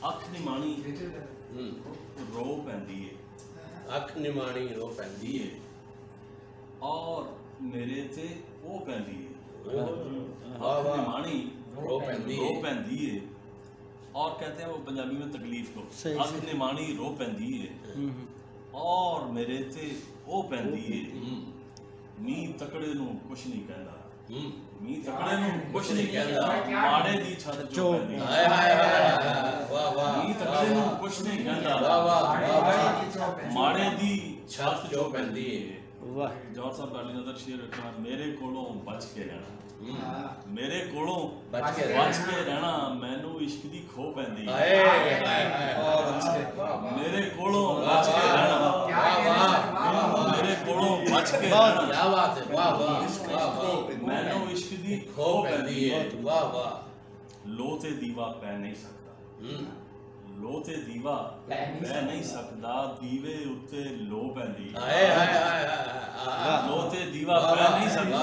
अख निमाणी रो पैंदी है, अख निमाणी रो पैंदी है और मेरे ते ओ पैंदी है। अख निमाणी रो पैंदी है और कहते हैं वो पंजाबी में तकलीफ को, अख निमाणी रो पैंदी है और मेरे ते ओ पैंदी है। मी तकड़े नू कुछ नहीं कहंदा, मी तकड़े नू कुछ नहीं कहंदा, माड़े दी छत जो पैंदी है। वाह वाह, मी तकड़े नू कुछ नहीं कहंदा, माड़े दी छत जो पैंदी है। वाह जौहर साहब गाली नजर शेर रखना, मेरे कोलों बच के रहना, मेरे कोलों बच के रहना, मैनू इश्क दी खो पैंदी है। मेरे कोलों बच के रहना, मेरे कोलों बच के रहना, क्या बात है, वाह वाह, मैनू इश्क दी खो पैंदी है। वाह वाह, लो ते दीवा पै नहीं सकता, लो ते दीवा पै नहीं सकता, दीवे उत्ते लो पैंदी है। लो ते दीवा पै नहीं सकता,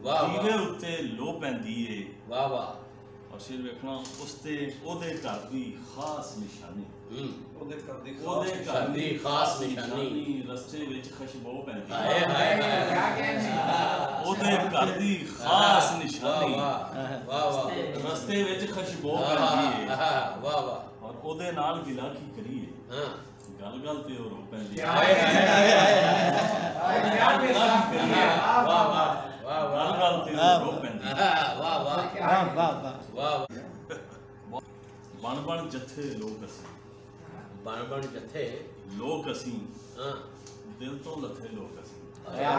दीवे उत्ते लो पैंदी है। वाह वाह, और शेर वेखना उसते ओदे घर दी खास निशानी, ओदे घर दी खास निशानी, रस्ते विच खुशबू पैंदी है। हाय हाय हाय, ओदे घर दी खास निशानी, वाह वाह, रस्ते विच खुशबू पैंदी है। वाह वाह, और ओदे नाल गिला की करिए, हां गल गल ते रो पैंदी है। हाय हाय हाय, वाह वाह, गल गल ते रो पैंदी है। वाह वाह, वाह बन बन जथे लोग असी, बन बन जथे लोग असी, हां दिल तो लथे लोग असी। क्या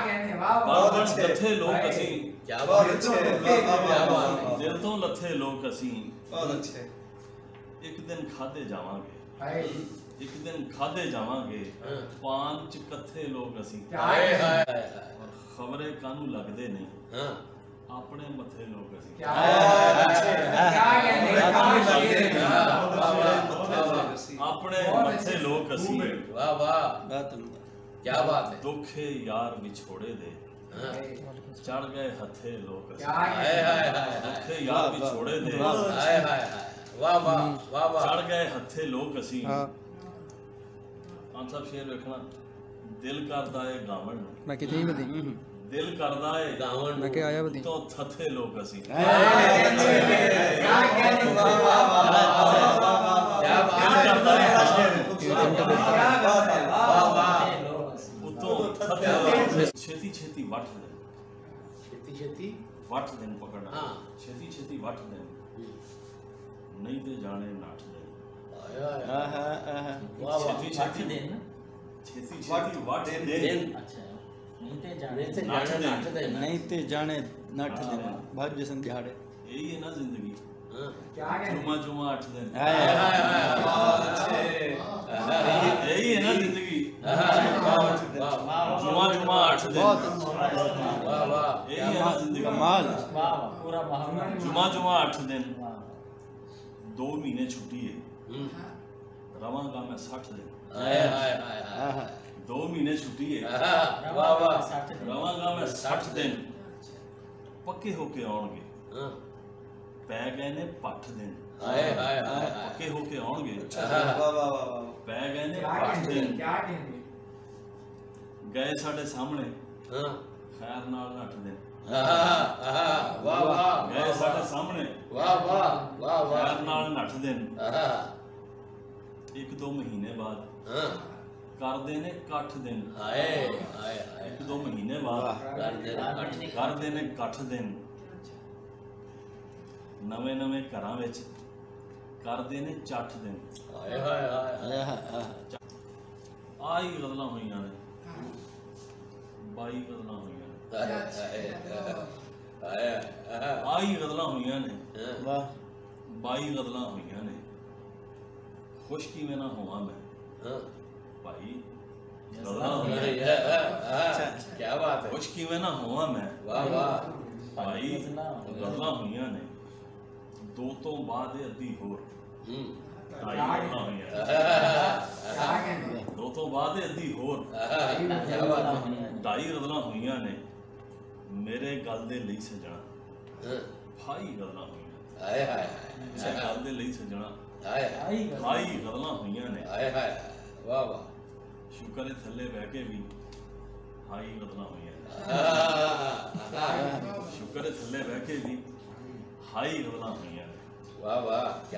कहने, वाह बन जथे लोग असी, क्या बात है, क्या बात है, दिल तो लथे लोग असी। एक दिन खादे जावांगे, एक दिन खादे जावांगे, पान च कथे लोग असी। हाय हाय, और खबरे कानू लगदे नहीं, हां अपने मथे लोग असी। अपने मथे लोग असी। वाह वाह, क्या बात है, दुखे यार विछोड़े दे, चढ़ गए हथे लोग असी। हाय हाय हाय, दुखे यार विछोड़े दे, हाय हाय हाय, वाह वाह, वाह वाह, चढ़ गए हथे लोग असी। खान साहब शेर वेखना, दिल करदा है गावण नूं, मैं कितनी बदी दिल करदा है गावण मैं के आया बदी तो थथे लोग असी। क्या छेती छेती वट देन, छेती छेती वट देन पकड़ना, हाँ। छेती छेती वट देन, नहीं ते जाने नाट देन। वाह वाह, छेती छेती छेती छेती वट देन, नहीं ते जाने नाट दे, नहीं ते जाने नठ दिन भाग जसन दिहाड़े। यही है ना जिंदगी, क्या कहने, जुमा जुमा 8 दिन, हाय हाय यही है ना जिंदगी, वाह जुमा जुमा 8 दिन, बहुत वाह, यही है ना जिंदगी, कमाल जुमा जुमा 8 दिन, 2 महीने छुट्टी है, रवांगा मैं 60 दिन। हाय हाय हाय, 2 महीने छुट्टी है, वाह वाह, रवांगा मैं 60 दिन, पक्के होके आउणगे, पै गए ने 8 दिन, हाय हाय हाय, पक्के होके आउणगे, पै गए ने 8 क्या दिन, कहने, गए साडे सामने खैर नाल 8 दिन, वाह वाह, गए साडे सामने वाह वाह, वाह वाह, खैर नाल 8 दिन, 1-2 महीने बाद करदे ने 8 दिन, हाय हाय हाय, 1-2 महीने बाद करदे ने 8 दिन, नवे नवे घरां विच करदे ने 8 दिन। हाय हाय हाय, आई गल्लां होईयां ने, 22 गल्लां होईयां ने, आई गल्लां होईयां ने, वाह 22 गल्लां होईयां ने। खुश किवें ना होवां मैं भाई, गल्लां होईयां ने, क्या बात है, खुश किवें ना होवां मैं वाह वाह, भाई, गल्लां होईयां ने। 2 तो बाद अद्धी होर, 2.5 गल्लां होईयां ने, क्या कहने, 2 तो बाद अद्धी होर, क्या बात है, 2.5 गल्लां होईयां ने। मेरे गल दे लई सजना भाई गल्लां होईयां, हाय हाय, ਇਸੇ ਗੱਲ ਦੇ ਲਈ ਸੱਜਣਾ ਹਾਏ ਹਾਈ ਗੱਲਾਂ ਹੋਈਆਂ ਨੇ। ਹਾਏ ਹਾਏ ਵਾਹ ਵਾਹ ਸ਼ੁਕਰ ਹੈ ਥੱਲੇ ਬਹਿ ਕੇ ਵੀ ਹਾਈ ਗੱਲਾਂ ਹੋਈਆਂ ਨੇ। ਸ਼ੁਕਰ ਹੈ ਥੱਲੇ ਬਹਿ ਕੇ ਵੀ ਹਾਈ ਗੱਲਾਂ ਹੋਈਆਂ ਨੇ। ਵਾਹ ਵਾਹ।